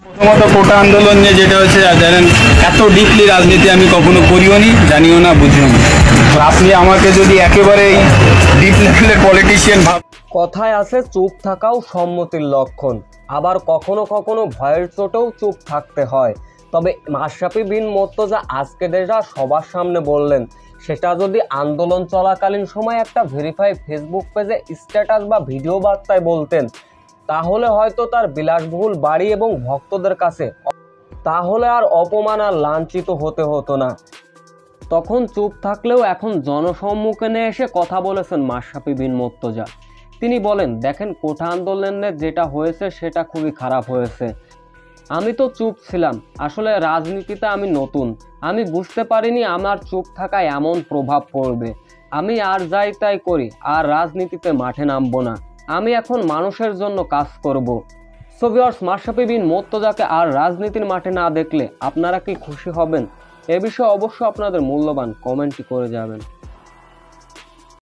প্রথমত কোটা আন্দোলন নিয়ে যেটা হচ্ছে জানেন, এত ডিপলি রাজনীতি আমি কখনো করিও নি, জানিও না, বুঝিও না। তো আপনি আমাকে যদি একেবারে ডিপ লেভেলের পলিটিশিয়ান কথায় আছে চুপ থাকাও সম্মতির লক্ষণ, আবার কখনো কখনো ভয়ের চোটেও চুপ থাকতে হয়। তবে মাশরাফি বিন মুর্তজা আজকে যেটা সবার সামনে বললেন, সেটা যদি আন্দোলন চলাকালীন সময় একটা ভেরিফাই ফেসবুক পেজে স্ট্যাটাস বা ভিডিও বার্তায় বলতেন, তাহলে হয়তো তার বিলাসবহুল বাড়ি এবং ভক্তদের কাছে তাহলে আর অপমান আর লাঞ্ছিত হতে হতো না। তখন চুপ থাকলেও এখন জনসম্মুখে এসে কথা বলেছেন মাশরাফি বিন মুর্তজা। তিনি বলেন, দেখেন, কোটা আন্দোলনে যেটা হয়েছে সেটা খুবই খারাপ হয়েছে। আমি তো চুপ ছিলাম, আসলে রাজনীতিতে আমি নতুন, আমি বুঝতে পারিনি আমার চুপ থাকায় এমন প্রভাব পড়বে। আমি আর যাই তাই করি, আর রাজনীতিতে মাঠে নামবো না। আমি এখন মানুষের জন্য কাজ করব। সো ভিউয়ার্স, মাশরাফি বিন মুর্তজাকে আর রাজনীতির মাঠে না দেখলে আপনারা কি খুশি হবেন? এ বিষয়ে অবশ্যই আপনাদের মূল্যবান কমেন্টটি করে যাবেন।